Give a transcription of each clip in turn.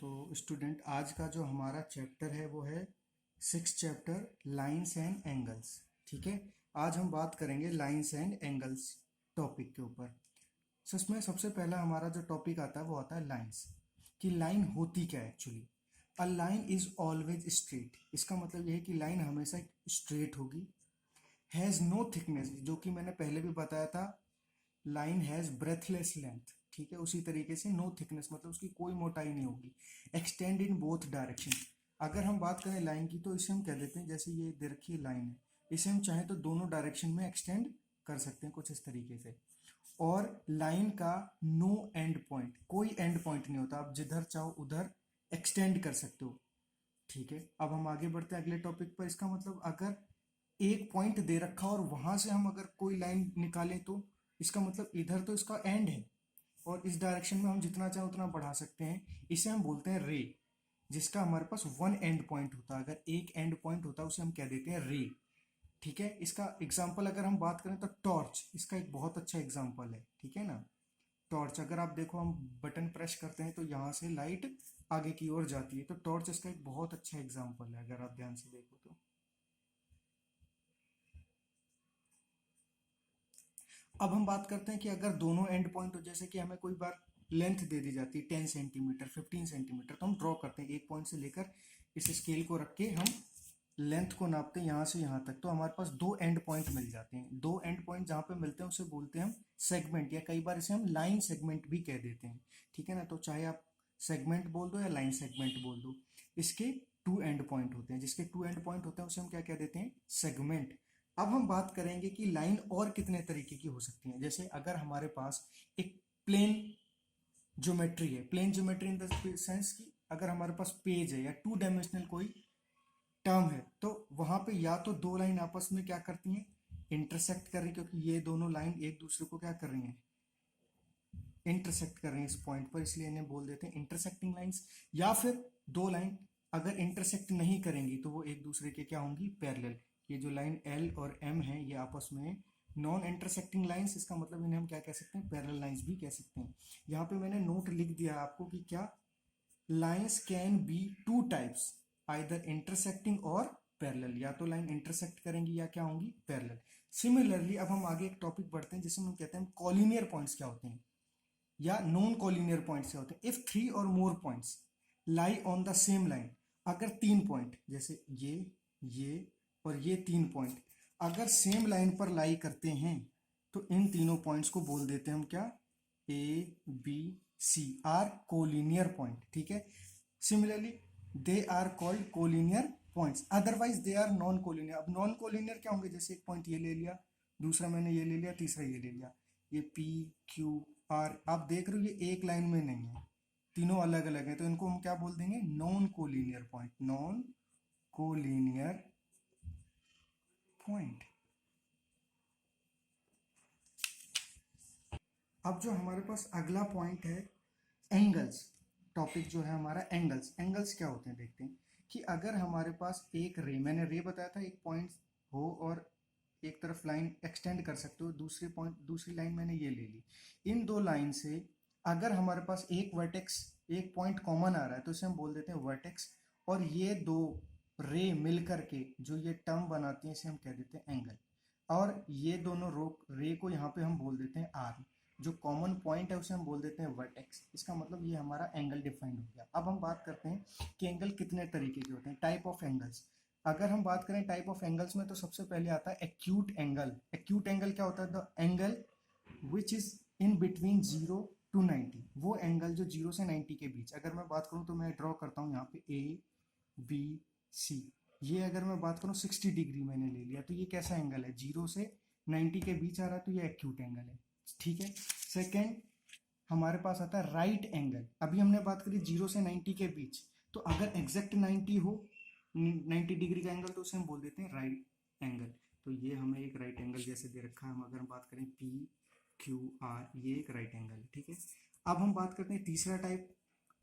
तो स्टूडेंट आज का जो हमारा चैप्टर है वो है six chapter lines and angles. ठीक है, आज हम बात करेंगे लाइंस एंड एंगल्स टॉपिक के ऊपर। सो इसमें सबसे पहला हमारा जो टॉपिक आता है वो आता है लाइंस, कि लाइन होती क्या है actually. A line is always straight, इसका मतलब ये है कि लाइन हमेशा स्ट्रेट होगी। हैज़ नो थिकनेस, जो कि मैंने पहले भी बताया था, लाइन हैज़ ब्रेथलेस लेंथ। ठीक है, उसी तरीके से नो थिकनेस मतलब उसकी कोई मोटाई नहीं होगी। एक्सटेंड इन बोथ डायरेक्शन, अगर हम बात करें लाइन की तो इसे हम कह देते हैं, जैसे ये दे रखी लाइन है, इसे हम चाहें तो दोनों डायरेक्शन में एक्सटेंड कर सकते हैं कुछ इस तरीके से। और लाइन का नो एंड पॉइंट, कोई एंड पॉइंट नहीं होता, आप जिधर चाहो उधर एक्सटेंड कर सकते हो। ठीक है, अब हम आगे बढ़ते हैं अगले टॉपिक पर। इसका मतलब अगर एक पॉइंट दे रखा और वहां से हम अगर कोई लाइन निकालें तो इसका मतलब इधर तो इसका एंड है और इस डायरेक्शन में हम जितना चाहे उतना बढ़ा सकते हैं। इसे हम बोलते हैं रे, जिसका हमारे पास वन एंड पॉइंट होता है। अगर एक एंड पॉइंट होता है उसे हम कह देते हैं रे। ठीक है, इसका एग्जाम्पल अगर हम बात करें तो टॉर्च इसका एक बहुत अच्छा एग्जाम्पल है। ठीक है ना, टॉर्च अगर आप देखो, हम बटन प्रेस करते हैं तो यहाँ से लाइट आगे की ओर जाती है, तो टॉर्च इसका एक बहुत अच्छा एग्जाम्पल है अगर आप ध्यान से देखो तो। अब हम बात करते हैं कि अगर दोनों एंड पॉइंट हो, जैसे कि हमें कोई बार लेंथ दे दी जाती है 10 सेंटीमीटर 15 सेंटीमीटर, तो हम ड्रॉ करते हैं एक पॉइंट से लेकर इस स्केल को रख के हम लेंथ को नापते हैं यहाँ से यहाँ तक, तो हमारे पास दो एंड पॉइंट मिल जाते हैं। दो एंड पॉइंट जहाँ पे मिलते हैं उसे बोलते हैं हम सेगमेंट, या कई बार इसे हम लाइन सेगमेंट भी कह देते हैं। ठीक है ना, तो चाहे आप सेगमेंट बोल दो या लाइन सेगमेंट बोल दो, इसके टू एंड पॉइंट होते हैं। जिसके टू एंड पॉइंट होते हैं उसे हम क्या कह देते हैं, सेगमेंट। अब हम बात करेंगे कि लाइन और कितने तरीके की हो सकती है। जैसे अगर हमारे पास एक प्लेन ज्योमेट्री है, plane geometry in the sense कि अगर हमारे पास पेज है या टू डायमेंशनल कोई टर्म है, तो वहां पे या तो दो लाइन आपस में क्या करती हैं, इंटरसेक्ट कर रही हैं, क्योंकि ये दोनों लाइन एक दूसरे को क्या कर रही हैं, इंटरसेक्ट कर रही हैं इस पॉइंट पर, इसलिए इन्हें बोल देते हैं इंटरसेक्टिंग लाइंस। या फिर दो लाइन अगर इंटरसेक्ट नहीं करेंगी तो वो एक दूसरे के क्या होंगी, पैरेलल। ये जो लाइन एल और एम है ये आपस में नॉन इंटरसेक्टिंग लाइंस, इसका मतलब इन्हें हम क्या कह सकते हैं, पैरेलल लाइंस भी कह सकते हैं। यहाँ पे मैंने नोट लिख दिया आपको कि क्या, lines can be two types, either intersecting और पैरेलल, या तो लाइन इंटरसेक्ट करेंगी या क्या होंगी, पैरेलल। सिमिलरली अब हम आगे एक टॉपिक बढ़ते हैं जिसमें हम कहते हैं कॉलिनियर पॉइंट्स क्या होते हैं, या नॉन कॉलिनियर पॉइंट्स क्या होते हैं। इफ थ्री और more points lie on the same line, अगर तीन पॉइंट जैसे ये और ये तीन पॉइंट अगर सेम लाइन पर लाई करते हैं तो इन तीनों पॉइंट्स को बोल देते हैं हम क्या, A B C are collinear point. ठीक है, similarly they are called collinear points, otherwise they are non collinear. अब नॉन कोलिनियर क्या होंगे, जैसे एक पॉइंट ये ले लिया, दूसरा मैंने ये ले लिया, तीसरा ये ले लिया, ये पी क्यू आर, आप देख रहे हो ये एक लाइन में नहीं है, तीनों अलग अलग है, तो इनको हम क्या बोल देंगे, non collinear point, non collinear point. अब जो हमारे पास अगला पॉइंट है एंगल्स, टॉपिक जो है हमारा एंगल्स। एंगल्स क्या होते हैं देखते हैं, कि अगर हमारे पास एक रे, मैंने रे बताया था, एक पॉइंट हो और एक तरफ लाइन एक्सटेंड कर सकते हो, दूसरी पॉइंट दूसरी लाइन मैंने ये ले ली, इन दो लाइन से अगर हमारे पास एक वर्टेक्स एक पॉइंट कॉमन आ रहा है तो इसे हम बोल देते हैं वर्टेक्स, और ये दो रे मिल करके जो ये टर्म बनाती हैं इसे हम कह देते हैं एंगल, और ये दोनों रो रे को यहाँ पे हम बोल देते हैं आर, जो कॉमन पॉइंट है उसे हम बोल देते हैं वर्टेक्स। इसका मतलब ये हमारा एंगल डिफाइंड हो गया। अब हम बात करते हैं कि एंगल कितने तरीके के होते हैं, टाइप ऑफ एंगल्स। अगर हम बात करें टाइप ऑफ एंगल्स में तो सबसे पहले आता है एक्यूट एंगल। एक्यूट एंगल क्या होता है, the angle which is in between 0 to 90, वो एंगल जो 0 से 90 के बीच। अगर मैं बात करूं तो मैं ड्रॉ करता हूं यहाँ पे ए बी सी, ये अगर मैं बात करूं 60 डिग्री मैंने ले लिया, तो ये कैसा एंगल है, 0 से 90 के बीच आ रहा है, तो ये एक्यूट एंगल है। ठीक है, सेकेंड हमारे पास आता है राइट एंगल। अभी हमने बात करी 0 से 90 के बीच, तो अगर एग्जैक्ट 90 हो, 90 डिग्री का एंगल, तो उसे हम बोल देते हैं राइट एंगल। तो ये हमें एक राइट एंगल जैसे दे रखा है, हम अगर हम बात करें पी क्यू आर, ये एक राइट एंगल है। ठीक है, अब हम बात करते हैं तीसरा टाइप,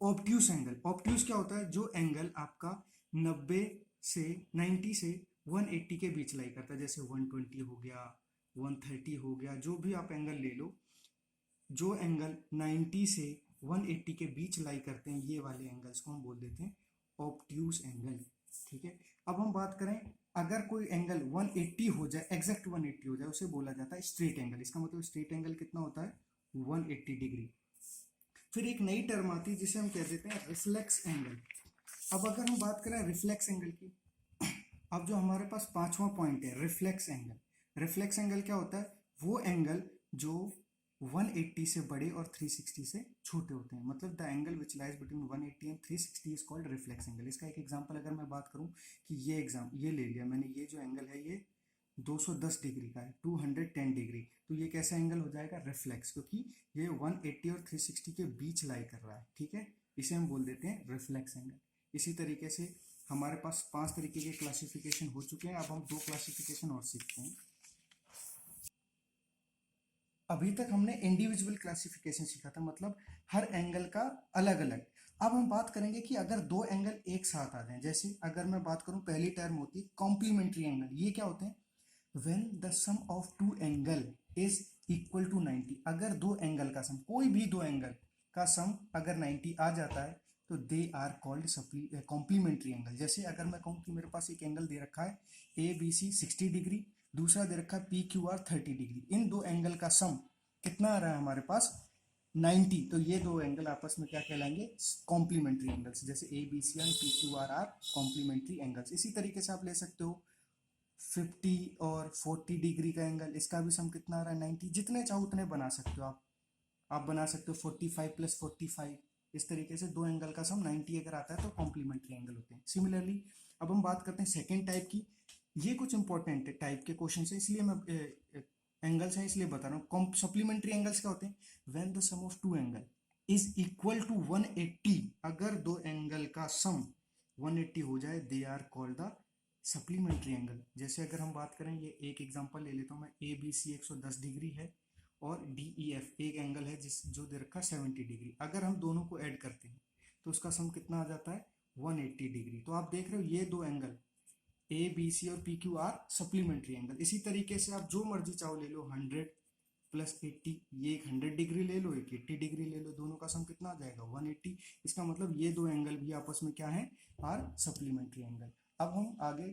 ऑब्ट्यूस एंगल। ऑब्ट्यूस क्या होता है, जो एंगल आपका 90 से 90 से 180 के बीच लाई करता है, जैसे 120 हो गया, 130 हो गया, जो भी आप एंगल ले लो, जो एंगल 90 से 180 के बीच लाई करते हैं, ये वाले एंगल्स को हम बोल देते हैं ऑब्ट्यूज एंगल। ठीक है, अब हम बात करें अगर कोई एंगल 180 हो जाए, एग्जैक्ट 180 हो जाए, उसे बोला जाता है स्ट्रेट एंगल। इसका मतलब स्ट्रेट एंगल कितना होता है 180 डिग्री। फिर एक नई टर्म आती है जिसे हम कह देते हैं रिफ्लेक्स एंगल। अब अगर हम बात करें रिफ्लेक्स एंगल की, अब जो हमारे पास पांचवा पॉइंट है रिफ्लेक्स एंगल। रिफ्लेक्स एंगल क्या होता है, वो एंगल जो 180 से बड़े और 360 से छोटे होते हैं, मतलब the angle which lies between 180 and 360 is called reflex angle. इसका एक एग्जांपल अगर मैं बात करूं कि ये ले लिया मैंने, ये जो एंगल है ये 210 डिग्री का है, 210 डिग्री, तो ये कैसा एंगल हो जाएगा रिफ्लेक्स, क्योंकि ये 180 और 360 के बीच लाई कर रहा है। ठीक है, इसे हम बोल देते हैं रिफ्लेक्स एंगल। इसी तरीके से हमारे पास 5 तरीके के क्लासिफिकेशन हो चुके हैं, अब हम 2 क्लासिफिकेशन और सीखते हैं। अभी तक हमने इंडिविजुअल क्लासिफिकेशन सीखा था, मतलब हर एंगल का अलग अलग। अब हम बात करेंगे कि अगर दो एंगल एक साथ आ जाएं, जैसे अगर मैं बात करूं पहली टर्म होती है कॉम्प्लीमेंट्री एंगल। ये क्या होते हैं, when the sum of two angle is equal to 90। अगर दो एंगल का सम, कोई भी दो एंगल का सम अगर 90 आ जाता है तो they are called complementary angle. जैसे अगर मैं कहूँ कि मेरे पास एक एंगल दे रखा है ए बी सी 60 डिग्री, दूसरा दे रखा है पी क्यू आर 30 डिग्री, इन दो एंगल का सम कितना आ रहा है हमारे पास 90, तो ये दो एंगल आपस में क्या कहलाएंगे कॉम्प्लीमेंट्री एंगल्स। जैसे A B C and P Q R are complementary angles. इसी तरीके से आप ले सकते हो 50 और 40 डिग्री का एंगल, इसका भी सम कितना आ रहा है 90। जितने चाहो उतने बना सकते हो आप बना सकते हो 45 प्लस 45, इस तरीके से दो एंगल का सम 90 अगर आता है तो कॉम्प्लीमेंट्री एंगल होते हैं। सिमिलरली अब हम बात करते हैं सेकेंड टाइप की। ये कुछ इंपॉर्टेंट टाइप के क्वेश्चन है, इसलिए मैं एंगल्स है इसलिए बता रहा हूँ। सप्लीमेंट्री एंगल्स क्या होते हैं, when the sum of two angle is equal to 180। अगर दो एंगल का सम 180 हो जाए they are called the supplementary angle. जैसे अगर हम बात करें, ये एक एग्जांपल ले लेता हूँ मैं, ए बी सी 110 डिग्री है और डी ई एफ एक एंगल है जिस जो दे रखा 70 डिग्री। अगर हम दोनों को ऐड करते हैं तो उसका सम कितना आ जाता है 180 डिग्री। तो आप देख रहे हो ये दो एंगल ए बी सी और P Q are supplementary angle. इसी तरीके से आप जो मर्जी चाहो ले लो, 100 प्लस 80, ये एक 100 डिग्री ले लो, एक 80 डिग्री ले लो, दोनों का सम कितना आ जाएगा 180। इसका मतलब ये दो एंगल भी आपस में क्या है आर सप्लीमेंट्री एंगल। अब हम आगे